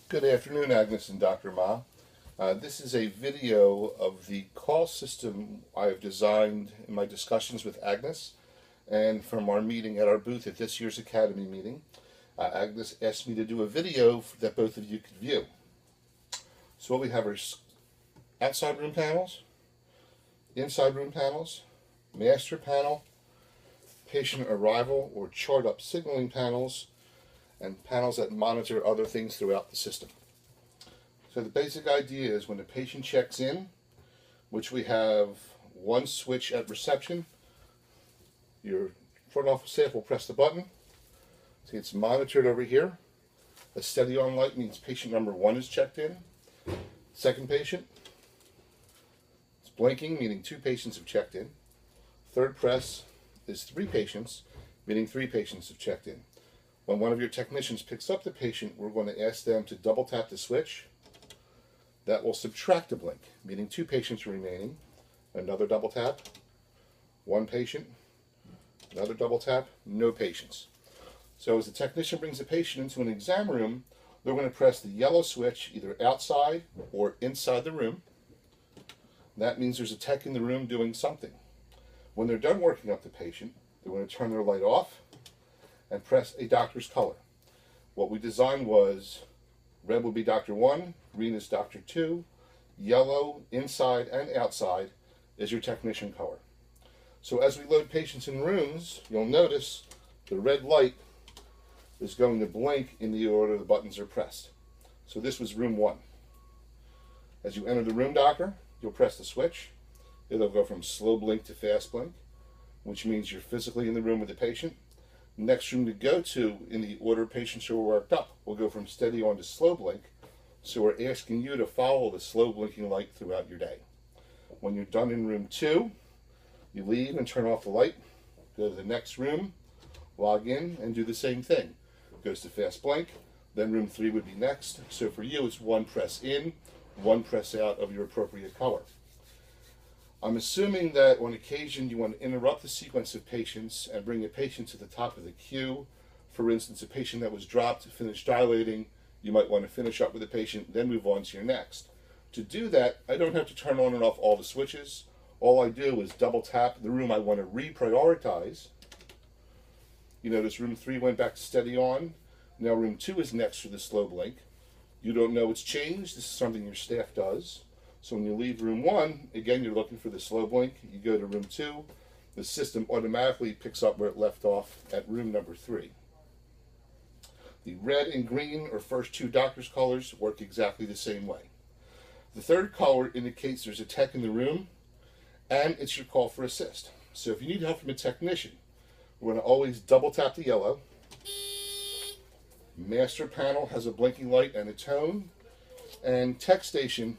Good afternoon, Agnes and Dr. Ma. This is a video of the call system I have designed in my discussions with Agnes and from our meeting at our booth at this year's Academy meeting. Agnes asked me to do a video that both of you could view. So what we have are outside room panels, inside room panels, master panel, patient arrival or chart up signaling panels, and panels that monitor other things throughout the system. So the basic idea is when the patient checks in, which we have one switch at reception, your front office staff will press the button. See, it's monitored over here. A steady on light means patient number 1 is checked in. Second patient, it's blinking, meaning 2 patients have checked in. Third press is 3 patients, meaning 3 patients have checked in. When one of your technicians picks up the patient, we're going to ask them to double tap the switch. That will subtract a blink, meaning 2 patients remaining. Another double tap, 1 patient, another double tap, no patients. So as the technician brings the patient into an exam room, they're going to press the yellow switch either outside or inside the room. That means there's a tech in the room doing something. When they're done working up the patient, they're going to turn their light off and press a doctor's color. What we designed was red will be Dr. 1, green is Dr. 2, yellow inside and outside is your technician color. So as we load patients in rooms, you'll notice the red light is going to blink in the order the buttons are pressed. So this was room 1. As you enter the room, doctor, you'll press the switch. It'll go from slow blink to fast blink, which means you're physically in the room with the patient. Next room to go to in the order patients who are worked up will go from steady on to slow blink. So we're asking you to follow the slow blinking light throughout your day. When you're done in room 2, you leave and turn off the light, go to the next room, log in and do the same thing. It goes to fast blink, then room 3 would be next. So for you it's 1 press in, 1 press out of your appropriate color. I'm assuming that on occasion you want to interrupt the sequence of patients and bring a patient to the top of the queue. For instance, a patient that was dropped to finish dilating, you might want to finish up with the patient, then move on to your next. To do that, I don't have to turn on and off all the switches. All I do is double tap the room I want to reprioritize. You notice room 3 went back to steady on. Now room 2 is next for the slow blink. You don't know it's changed. This is something your staff does. So when you leave room 1, again, you're looking for the slow blink. You go to room 2. The system automatically picks up where it left off at room number 3. The red and green, or first 2 doctor's colors, work exactly the same way. The third color indicates there's a tech in the room, and it's your call for assist. So if you need help from a technician, we're going to always double tap the yellow. Master panel has a blinking light and a tone, and tech station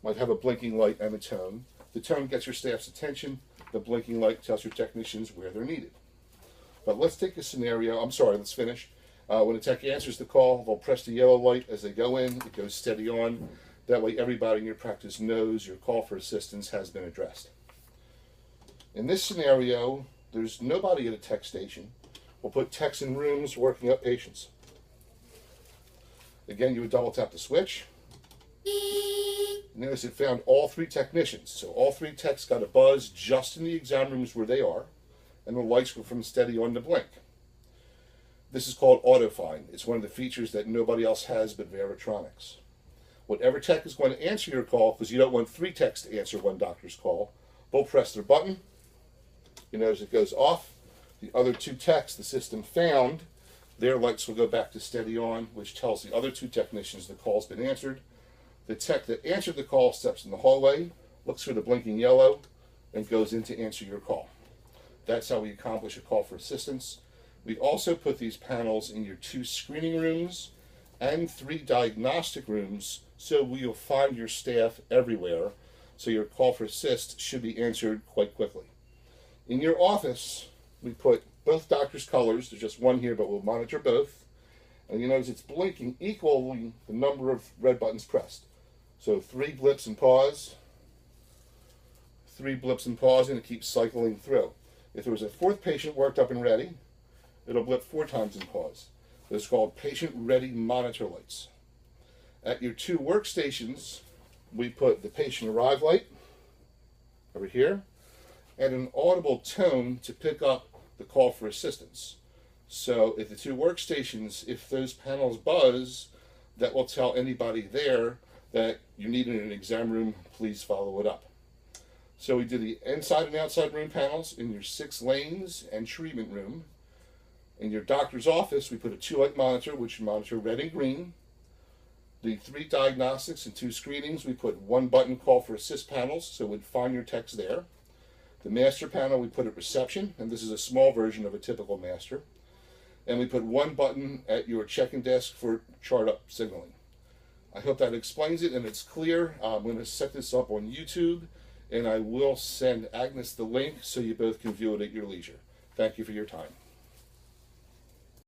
might have a blinking light and a tone. The tone gets your staff's attention. The blinking light tells your technicians where they're needed. But let's take a scenario. Let's finish. When a tech answers the call, they'll press the yellow light as they go in. It goes steady on. That way everybody in your practice knows your call for assistance has been addressed. In this scenario, there's nobody at a tech station. We'll put techs in rooms working up patients. Again, you would double tap the switch. Notice it found all 3 technicians. So all 3 techs got a buzz just in the exam rooms where they are, and the lights go from steady on to blink. This is called auto-find. It's one of the features that nobody else has but Varitronics. Whatever tech is going to answer your call, because you don't want 3 techs to answer one doctor's call, they'll press their button. You notice it goes off. The other 2 techs the system found, their lights will go back to steady on, which tells the other 2 technicians the call's been answered. The tech that answered the call steps in the hallway, looks for the blinking yellow, and goes in to answer your call. That's how we accomplish a call for assistance. We also put these panels in your 2 screening rooms and 3 diagnostic rooms, so you'll find your staff everywhere, so your call for assist should be answered quite quickly. In your office, we put both doctors' colors. There's just one here, but we'll monitor both. And you notice it's blinking equally the number of red buttons pressed. So 3 blips and pause, 3 blips and pause, and it keeps cycling through. If there was a 4th patient worked up and ready, it'll blip 4 times and pause. It's called patient ready monitor lights. At your two workstations, we put the patient arrive light over here and an audible tone to pick up the call for assistance. So at the two workstations, if those panels buzz, that will tell anybody there that you need in an exam room, please follow it up. So we do the inside and outside room panels in your 6 lanes and treatment room. In your doctor's office, we put a 2-light monitor, which monitor red and green. The 3 diagnostics and 2 screenings, we put 1 button call for assist panels, so we'd find your text there. The master panel, we put at reception, and this is a small version of a typical master. And we put 1 button at your check-in desk for chart up signaling. I hope that explains it and it's clear. I'm going to set this up on YouTube, and I will send Agnes the link so you both can view it at your leisure. Thank you for your time.